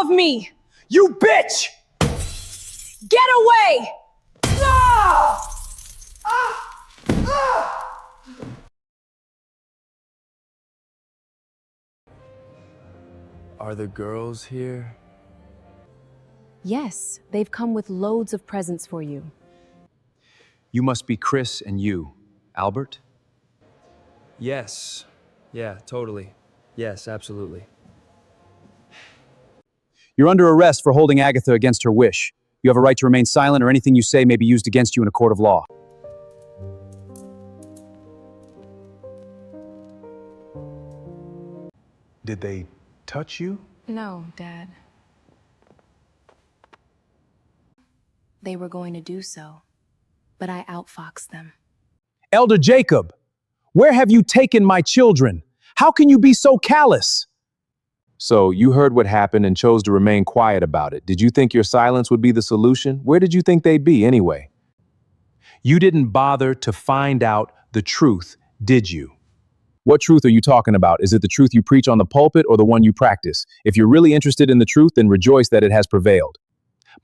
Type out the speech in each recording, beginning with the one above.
of me! You bitch! Get away! Are the girls here? Yes, they've come with loads of presents for you. You must be Chris and you, Albert? Yes. Yeah, totally. Yes, absolutely. You're under arrest for holding Agatha against her wish. You have a right to remain silent, or anything you say may be used against you in a court of law. Did they touch you? No, Dad. They were going to do so, but I outfoxed them. Elder Jacob, where have you taken my children? How can you be so callous? So, you heard what happened and chose to remain quiet about it. Did you think your silence would be the solution? Where did you think they'd be anyway? You didn't bother to find out the truth, did you? What truth are you talking about? Is it the truth you preach on the pulpit or the one you practice? If you're really interested in the truth, then rejoice that it has prevailed.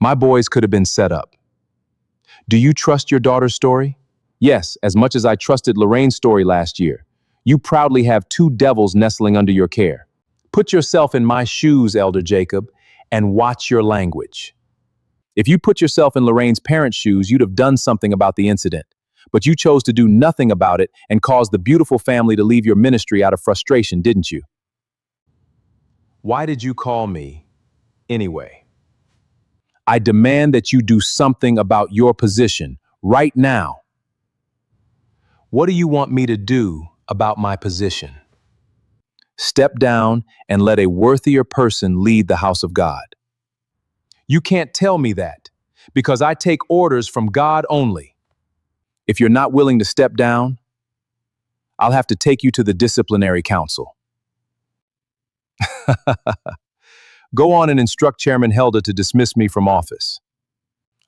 My boys could have been set up. Do you trust your daughter's story? Yes, as much as I trusted Lorraine's story last year. You proudly have two devils nestling under your care. Put yourself in my shoes, Elder Jacob, and watch your language. If you put yourself in Lorraine's parents' shoes, you'd have done something about the incident. But you chose to do nothing about it and caused the beautiful family to leave your ministry out of frustration, didn't you? Why did you call me anyway? I demand that you do something about your position right now. What do you want me to do about my position? Step down and let a worthier person lead the house of God. You can't tell me that, because I take orders from God only. If you're not willing to step down, I'll have to take you to the disciplinary council. Go on and instruct Chairman Helda to dismiss me from office.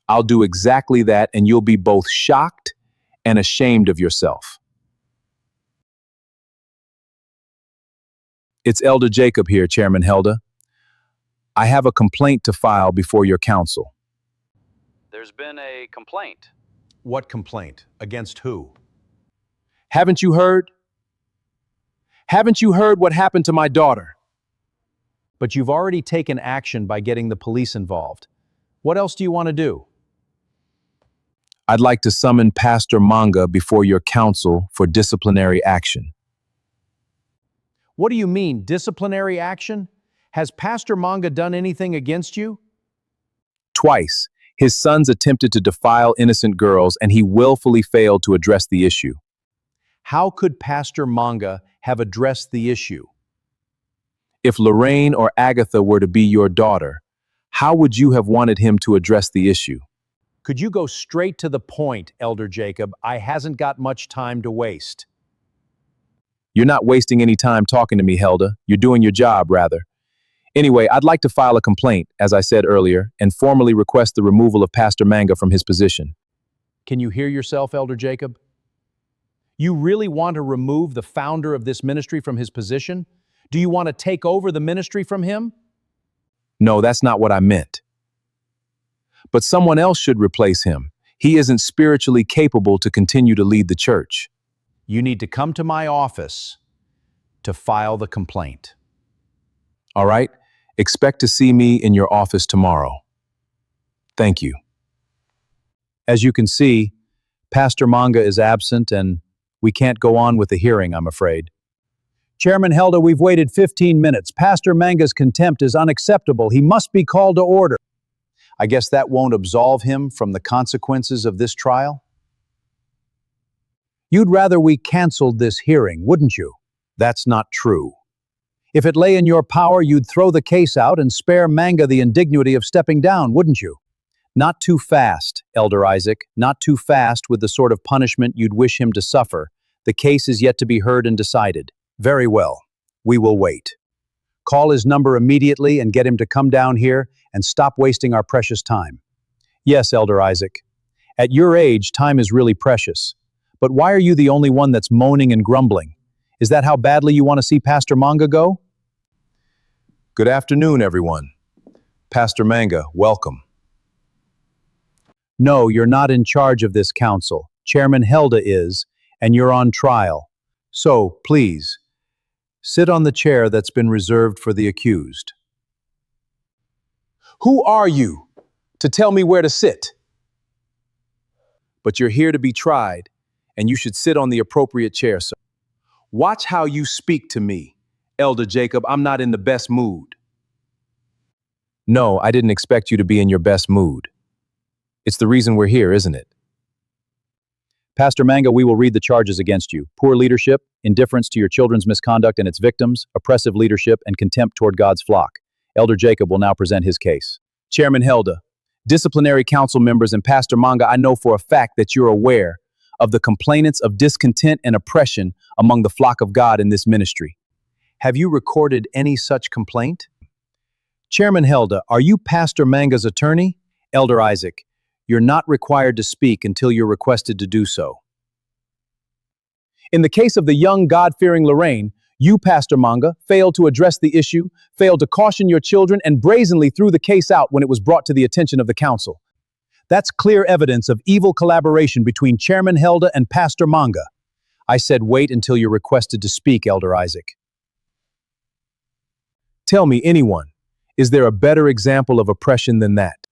I'll do exactly that, and you'll be both shocked and ashamed of yourself. It's Elder Jacob here, Chairman Helda. I have a complaint to file before your council. There's been a complaint. What complaint? Against who? Haven't you heard? Haven't you heard what happened to my daughter? But you've already taken action by getting the police involved. What else do you want to do? I'd like to summon Pastor Manga before your council for disciplinary action. What do you mean, disciplinary action? Has Pastor Manga done anything against you? Twice, his sons attempted to defile innocent girls, and he willfully failed to address the issue. How could Pastor Manga have addressed the issue? If Lorraine or Agatha were to be your daughter, how would you have wanted him to address the issue? Could you go straight to the point, Elder Jacob? I hasn't got much time to waste. You're not wasting any time talking to me, Helda. You're doing your job, rather. Anyway, I'd like to file a complaint, as I said earlier, and formally request the removal of Pastor Manga from his position. Can you hear yourself, Elder Jacob? You really want to remove the founder of this ministry from his position? Do you want to take over the ministry from him? No, that's not what I meant. But someone else should replace him. He isn't spiritually capable to continue to lead the church. You need to come to my office to file the complaint. All right? Expect to see me in your office tomorrow. Thank you. As you can see, Pastor Manga is absent and we can't go on with the hearing, I'm afraid. Chairman Helda, we've waited 15 minutes. Pastor Manga's contempt is unacceptable. He must be called to order. I guess that won't absolve him from the consequences of this trial? You'd rather we canceled this hearing, wouldn't you? That's not true. If it lay in your power, you'd throw the case out and spare Manga the indignity of stepping down, wouldn't you? Not too fast, Elder Isaac, not too fast with the sort of punishment you'd wish him to suffer. The case is yet to be heard and decided. Very well, we will wait. Call his number immediately and get him to come down here and stop wasting our precious time. Yes, Elder Isaac. At your age, time is really precious. But why are you the only one that's moaning and grumbling? Is that how badly you want to see Pastor Manga go? Good afternoon, everyone. Pastor Manga, welcome. No, you're not in charge of this council. Chairman Helda is, and you're on trial. So, please, sit on the chair that's been reserved for the accused. Who are you to tell me where to sit? But you're here to be tried, and you should sit on the appropriate chair, sir. Watch how you speak to me. Elder Jacob, I'm not in the best mood. No, I didn't expect you to be in your best mood. It's the reason we're here, isn't it? Pastor Manga, we will read the charges against you. Poor leadership, indifference to your children's misconduct and its victims, oppressive leadership, and contempt toward God's flock. Elder Jacob will now present his case. Chairman Helda, disciplinary council members, and Pastor Manga, I know for a fact that you're aware of the complainants of discontent and oppression among the flock of God in this ministry. Have you recorded any such complaint? Chairman Helda, are you Pastor Manga's attorney? Elder Isaac, you're not required to speak until you're requested to do so. In the case of the young God-fearing Lorraine, you, Pastor Manga, failed to address the issue, failed to caution your children, and brazenly threw the case out when it was brought to the attention of the council. That's clear evidence of evil collaboration between Chairman Helda and Pastor Manga. I said wait until you're requested to speak, Elder Isaac. Tell me, anyone, is there a better example of oppression than that?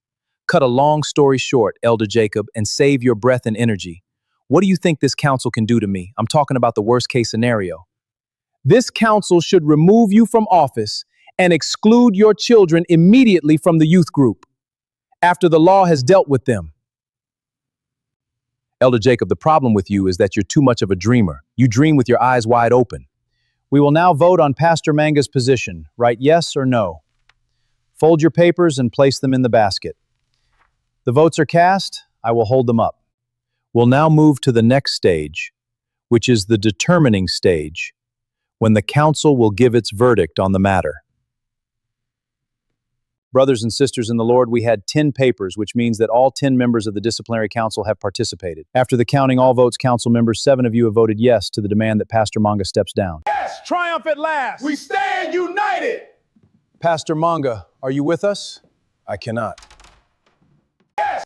Cut a long story short, Elder Jacob, and save your breath and energy. What do you think this council can do to me? I'm talking about the worst case scenario. This council should remove you from office and exclude your children immediately from the youth group, after the law has dealt with them. Elder Jacob, the problem with you is that you're too much of a dreamer. You dream with your eyes wide open. We will now vote on Pastor Manga's position. Write yes or no. Fold your papers and place them in the basket. The votes are cast. I will hold them up. We'll now move to the next stage, which is the determining stage, when the council will give its verdict on the matter. Brothers and sisters in the Lord, we had 10 papers, which means that all 10 members of the disciplinary council have participated. After the counting all votes, council members, 7 of you have voted yes to the demand that Pastor Manga steps down. Yes, triumph at last. We stand united. Pastor Manga, are you with us? I cannot. Yes,